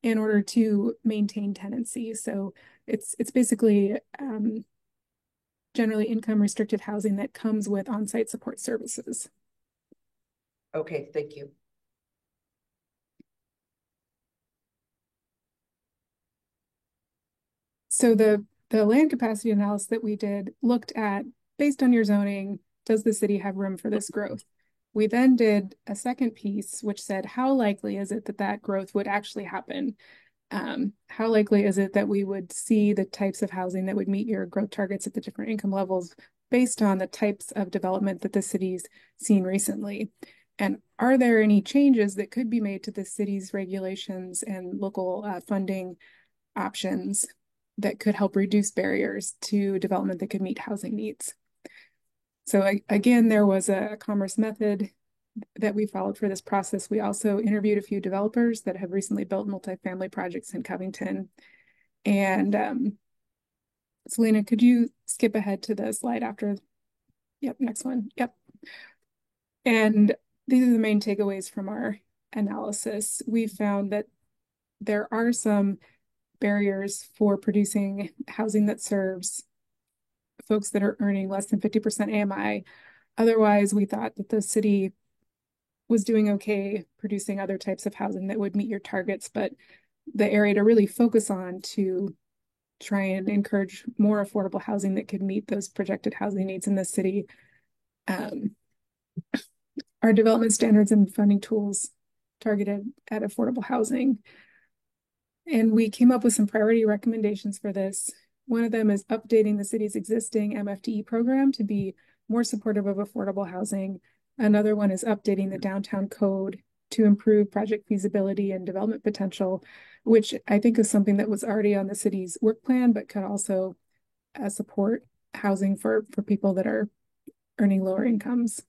in order to maintain tenancy. So it's basically generally income restricted housing that comes with on-site support services. Okay, thank you. So the land capacity analysis that we did looked at, based on your zoning, does the city have room for this growth? We then did a second piece, which said, how likely is it that that growth would actually happen? How likely is it that we would see the types of housing that would meet your growth targets at the different income levels based on the types of development that the city's seen recently? And are there any changes that could be made to the city's regulations and local funding options that could help reduce barriers to development that could meet housing needs? So again, there was a Commerce method that we followed for this process. We also interviewed a few developers that have recently built multifamily projects in Covington. And Selena, could you skip ahead to the slide after? Yep, next one. Yep. And these are the main takeaways from our analysis. We found that there are some barriers for producing housing that serves folks that are earning less than 50% AMI. Otherwise, we thought that the city was doing okay producing other types of housing that would meet your targets, but the area to really focus on to try and encourage more affordable housing that could meet those projected housing needs in the city are development standards and funding tools targeted at affordable housing. And we came up with some priority recommendations for this. One of them is updating the city's existing MFDE program to be more supportive of affordable housing. Another one is updating the downtown code to improve project feasibility and development potential, which I think is something that was already on the city's work plan, but could also support housing for people that are earning lower incomes.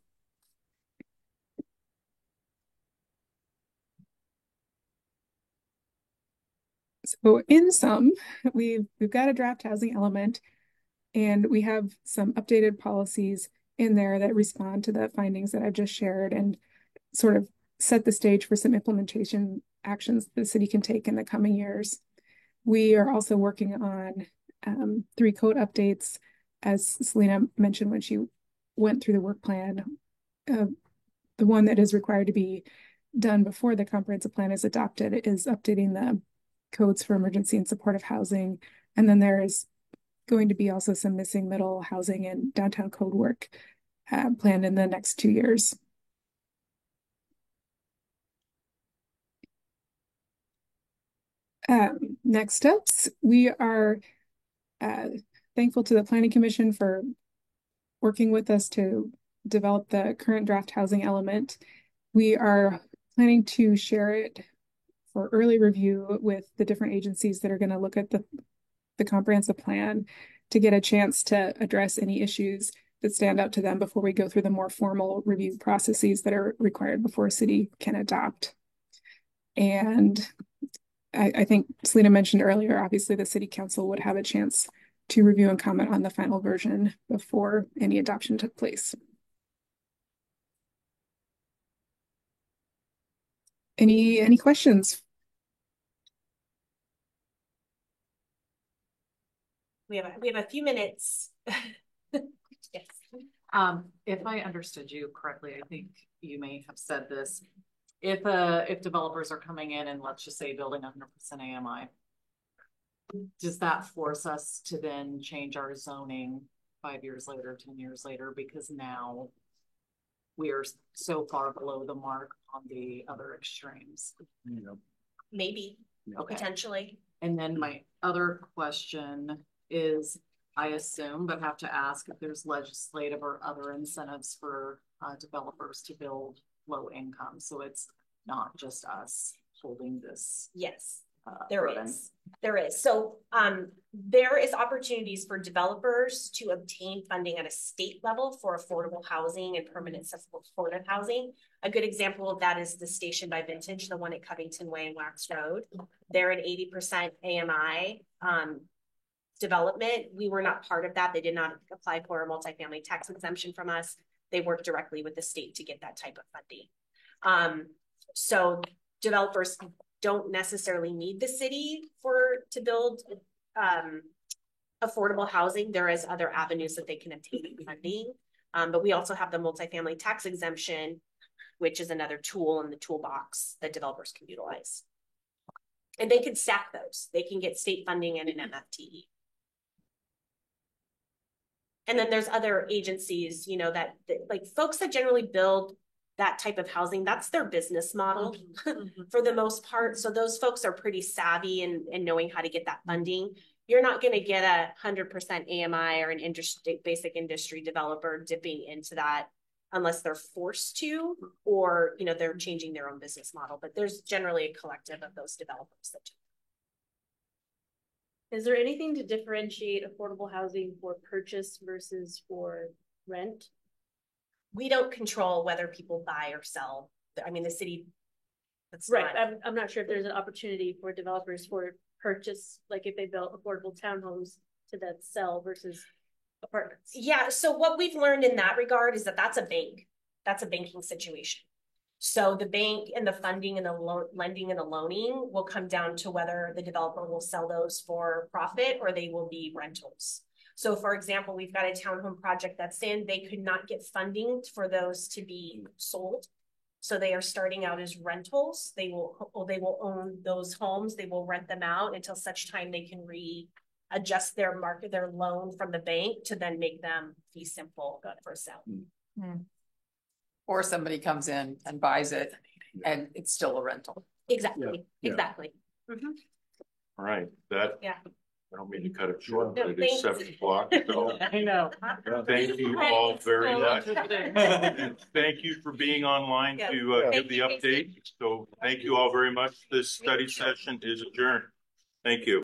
So in sum, we've got a draft housing element, and we have some updated policies in there that respond to the findings that I've just shared and sort of set the stage for some implementation actions the city can take in the coming years. We are also working on 3 code updates, as Selena mentioned when she went through the work plan. The one that is required to be done before the comprehensive plan is adopted is updating the codes for emergency and supportive housing. And then there is going to be also some missing middle housing and downtown code work planned in the next 2 years. Next steps, we are thankful to the Planning Commission for working with us to develop the current draft housing element. We are planning to share it for early review with the different agencies that are going to look at the comprehensive plan to get a chance to address any issues that stand out to them before we go through the more formal review processes that are required before a city can adopt. And I think Selena mentioned earlier, obviously the city council would have a chance to review and comment on the final version before any adoption took place. Any questions? We have a few minutes. Yes. If I understood you correctly, I think you may have said this. If developers are coming in and let's just say building 100% AMI, does that force us to then change our zoning 5 years later, 10 years later, because now we are so far below the mark on the other extremes? Maybe, okay. Potentially. And then my other question is, I assume, but have to ask if there's legislative or other incentives for developers to build low income. So it's not just us holding this. Yes, there is. So there is opportunities for developers to obtain funding at a state level for affordable housing and permanent supportive housing. A good example of that is the Station by Vintage, the one at Covington Way and Wax Road. They're an 80% AMI development. We were not part of that. They did not apply for a multifamily tax exemption from us. They work directly with the state to get that type of funding. So developers don't necessarily need the city to build affordable housing. There is other avenues that they can obtain funding. But we also have the multifamily tax exemption, which is another tool in the toolbox that developers can utilize. And they can stack those. They can get state funding and an MFTE. And then there's other agencies, you know, that like folks that generally build that type of housing, that's their business model for the most part. So those folks are pretty savvy in knowing how to get that funding. You're not going to get 100% AMI or an basic industry developer dipping into that unless they're forced to, or, you know, they're changing their own business model. But there's generally a collective of those developers that do. Is there anything to differentiate affordable housing for purchase versus for rent? We don't control whether people buy or sell. I mean, the city. Right. I'm not sure if there's an opportunity for developers for purchase, like if they built affordable townhomes to then sell versus apartments. Yeah. So what we've learned in that regard is that that's a bank. That's a banking situation. So the bank and the funding and the lending and the loaning will come down to whether the developer will sell those for profit or they will be rentals. So for example, we've got a townhome project that's in, they could not get funding for those to be sold. So they are starting out as rentals. They will own those homes. They will rent them out until such time they can readjust their loan from the bank to then make them fee simple for a sale. Or somebody comes in and buys it and it's still a rental. Exactly. Yeah. Exactly. All right. That. Yeah. I don't mean to cut it short, No, but it is 7 o'clock. So I know. thank you all very much. Thank you for being online to give the update. So thank you all very much. This study session is adjourned. Thank you.